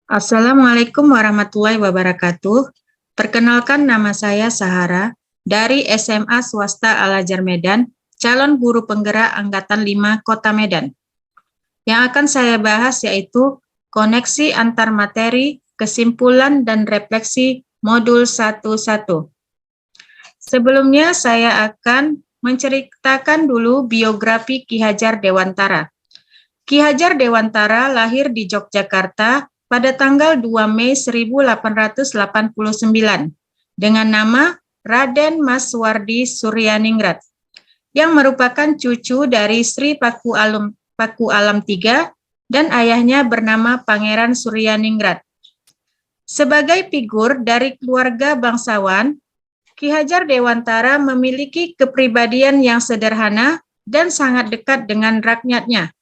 Assalamualaikum warahmatullahi wabarakatuh. Perkenalkan, nama saya Sahara dari SMA Swasta Al-Azhar Medan, calon guru penggerak Angkatan 5 Kota Medan. Yang akan saya bahas yaitu koneksi antar materi, kesimpulan, dan refleksi modul 1.1. Sebelumnya saya akan menceritakan dulu biografi Ki Hajar Dewantara. Ki Hajar Dewantara lahir di Yogyakarta pada tanggal 2 Mei 1889 dengan nama Raden Maswardi Suryaningrat yang merupakan cucu dari Sri Paku Alam III dan ayahnya bernama Pangeran Suryaningrat. Sebagai figur dari keluarga bangsawan, Ki Hajar Dewantara memiliki kepribadian yang sederhana dan sangat dekat dengan rakyatnya.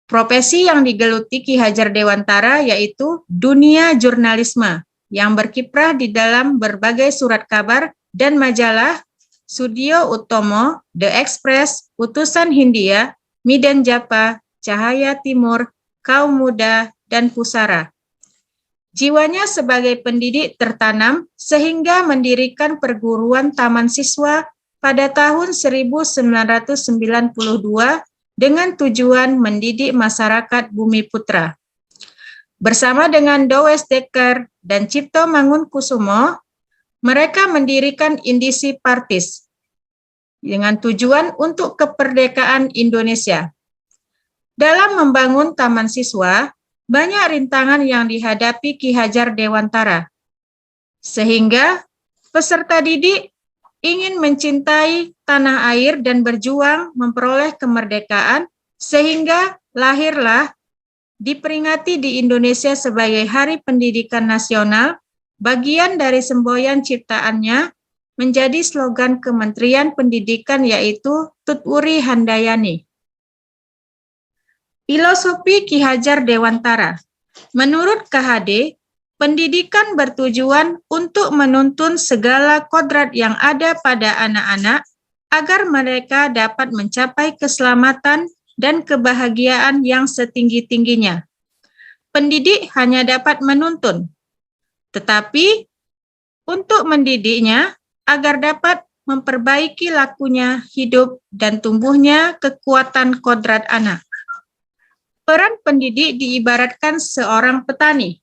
Profesi yang digeluti Ki Hajar Dewantara yaitu dunia jurnalisme yang berkiprah di dalam berbagai surat kabar dan majalah Sudio Utomo, The Express, Utusan Hindia, Midan Japa, Cahaya Timur, Kaum Muda, dan Pusara. Jiwanya sebagai pendidik tertanam sehingga mendirikan perguruan taman siswa pada tahun 1992 dengan tujuan mendidik masyarakat Bumiputra. Bersama dengan Dowes Dekker dan Cipto Mangunkusumo, mereka mendirikan Indisi Partis dengan tujuan untuk kemerdekaan Indonesia. Dalam membangun taman siswa, banyak rintangan yang dihadapi Ki Hajar Dewantara, sehingga peserta didik ingin mencintai tanah air dan berjuang memperoleh kemerdekaan, sehingga lahirlah diperingati di Indonesia sebagai Hari Pendidikan Nasional. Bagian dari semboyan ciptaannya menjadi slogan Kementerian Pendidikan yaitu Tutwuri Handayani. Filosofi Ki Hajar Dewantara. Menurut KHD, pendidikan bertujuan untuk menuntun segala kodrat yang ada pada anak-anak agar mereka dapat mencapai keselamatan dan kebahagiaan yang setinggi-tingginya. Pendidik hanya dapat menuntun, tetapi untuk mendidiknya agar dapat memperbaiki lakunya hidup dan tumbuhnya kekuatan kodrat anak. Peran pendidik diibaratkan seorang petani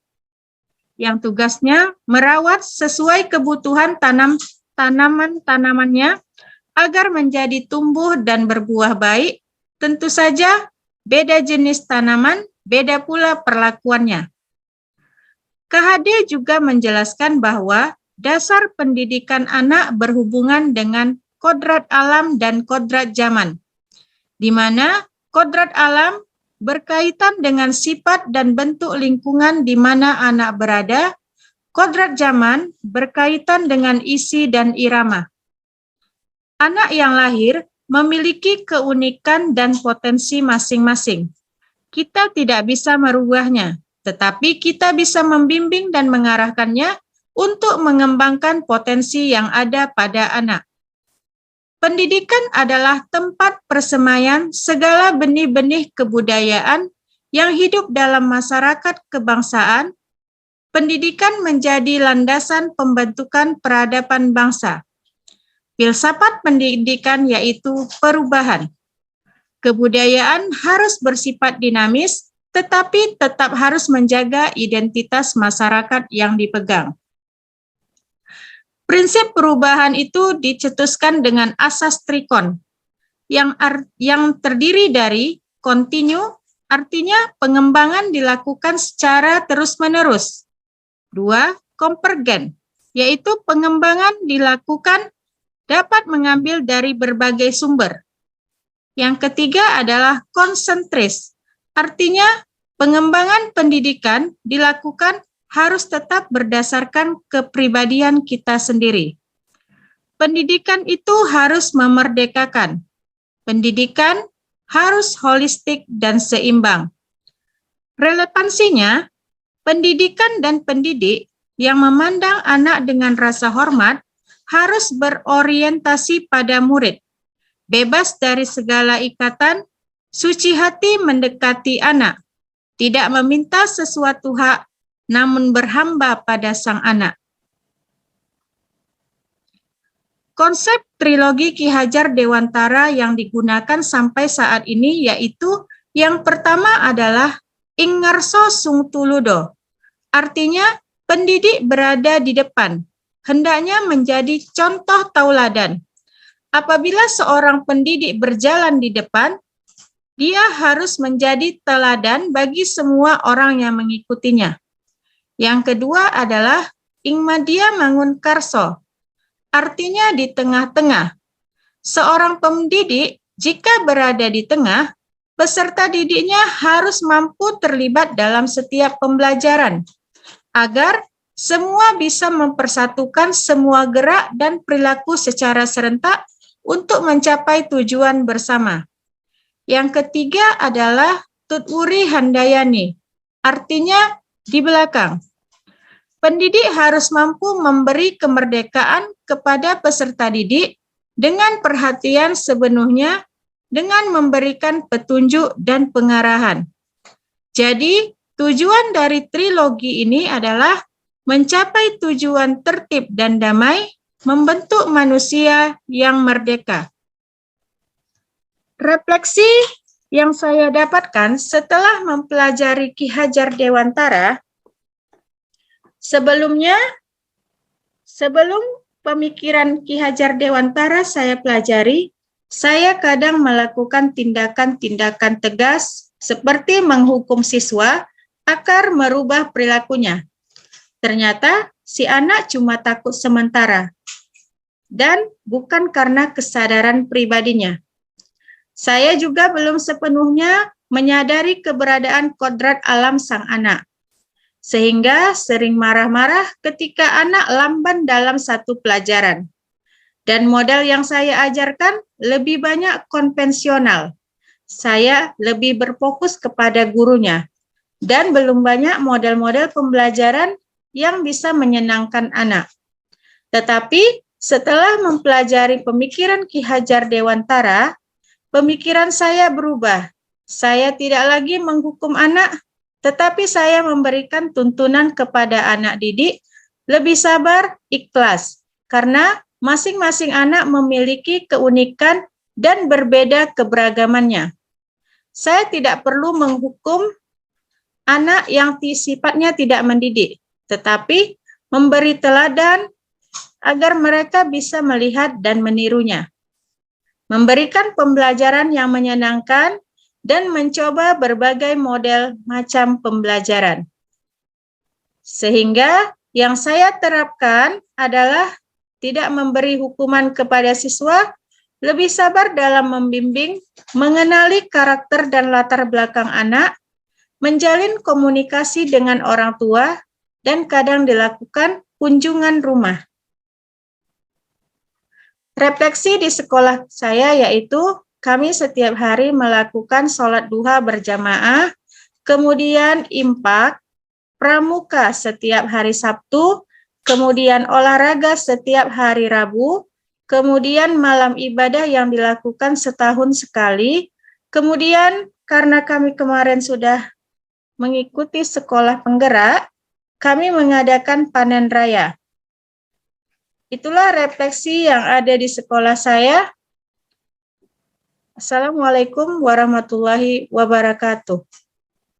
yang tugasnya merawat sesuai kebutuhan tanaman-tanamannya agar menjadi tumbuh dan berbuah baik. Tentu saja beda jenis tanaman, beda pula perlakuannya. KHD juga menjelaskan bahwa dasar pendidikan anak berhubungan dengan kodrat alam dan kodrat zaman, di mana kodrat alam berkaitan dengan sifat dan bentuk lingkungan di mana anak berada. Kodrat zaman berkaitan dengan isi dan irama. Anak yang lahir memiliki keunikan dan potensi masing-masing. Kita tidak bisa merubahnya, tetapi kita bisa membimbing dan mengarahkannya untuk mengembangkan potensi yang ada pada anak. Pendidikan adalah tempat persemaian segala benih-benih kebudayaan yang hidup dalam masyarakat kebangsaan. Pendidikan menjadi landasan pembentukan peradaban bangsa. Filsafat pendidikan yaitu perubahan. Kebudayaan harus bersifat dinamis, tetapi tetap harus menjaga identitas masyarakat yang dipegang. Prinsip perubahan itu dicetuskan dengan asas trikon yang terdiri dari kontinu, artinya pengembangan dilakukan secara terus-menerus. 2. Konvergen, yaitu pengembangan dilakukan dapat mengambil dari berbagai sumber. Yang ketiga adalah konsentris, artinya pengembangan pendidikan dilakukan harus tetap berdasarkan kepribadian kita sendiri. Pendidikan itu harus memerdekakan. Pendidikan harus holistik dan seimbang. Relevansinya, pendidikan dan pendidik yang memandang anak dengan rasa hormat harus berorientasi pada murid, bebas dari segala ikatan, suci hati mendekati anak, tidak meminta sesuatu hak, namun berhamba pada sang anak. Konsep trilogi Ki Hajar Dewantara yang digunakan sampai saat ini yaitu yang pertama adalah ing ngarsa sung tuludo. Artinya, pendidik berada di depan, hendaknya menjadi contoh tauladan. Apabila seorang pendidik berjalan di depan, dia harus menjadi teladan bagi semua orang yang mengikutinya. Yang kedua adalah ing madya mangun karso. Artinya di tengah-tengah. Seorang pendidik jika berada di tengah, peserta didiknya harus mampu terlibat dalam setiap pembelajaran, agar semua bisa mempersatukan semua gerak dan perilaku secara serentak untuk mencapai tujuan bersama. Yang ketiga adalah tutwuri handayani, artinya di belakang. Pendidik harus mampu memberi kemerdekaan kepada peserta didik dengan perhatian sepenuhnya dengan memberikan petunjuk dan pengarahan. Jadi, tujuan dari trilogi ini adalah mencapai tujuan tertib dan damai, membentuk manusia yang merdeka. Refleksi yang saya dapatkan setelah mempelajari Ki Hajar Dewantara, sebelum pemikiran Ki Hajar Dewantara saya pelajari, saya kadang melakukan tindakan-tindakan tegas seperti menghukum siswa agar merubah perilakunya. Ternyata si anak cuma takut sementara dan bukan karena kesadaran pribadinya. Saya juga belum sepenuhnya menyadari keberadaan kodrat alam sang anak, sehingga sering marah-marah ketika anak lamban dalam satu pelajaran. Dan model yang saya ajarkan lebih banyak konvensional. Saya lebih berfokus kepada gurunya, dan belum banyak model-model pembelajaran yang bisa menyenangkan anak. Tetapi setelah mempelajari pemikiran Ki Hajar Dewantara, pemikiran saya berubah. Saya tidak lagi menghukum anak, tetapi saya memberikan tuntunan kepada anak didik, lebih sabar, ikhlas, karena masing-masing anak memiliki keunikan dan berbeda keberagamannya. Saya tidak perlu menghukum anak yang sifatnya tidak mendidik, tetapi memberi teladan agar mereka bisa melihat dan menirunya. Memberikan pembelajaran yang menyenangkan, dan mencoba berbagai model macam pembelajaran. Sehingga yang saya terapkan adalah tidak memberi hukuman kepada siswa, lebih sabar dalam membimbing, mengenali karakter dan latar belakang anak, menjalin komunikasi dengan orang tua, dan kadang dilakukan kunjungan rumah. Refleksi di sekolah saya yaitu kami setiap hari melakukan sholat duha berjamaah, kemudian impak, pramuka setiap hari Sabtu, kemudian olahraga setiap hari Rabu, kemudian malam ibadah yang dilakukan setahun sekali, kemudian karena kami kemarin sudah mengikuti sekolah penggerak, kami mengadakan panen raya. Itulah refleksi yang ada di sekolah saya. Assalamualaikum warahmatullahi wabarakatuh.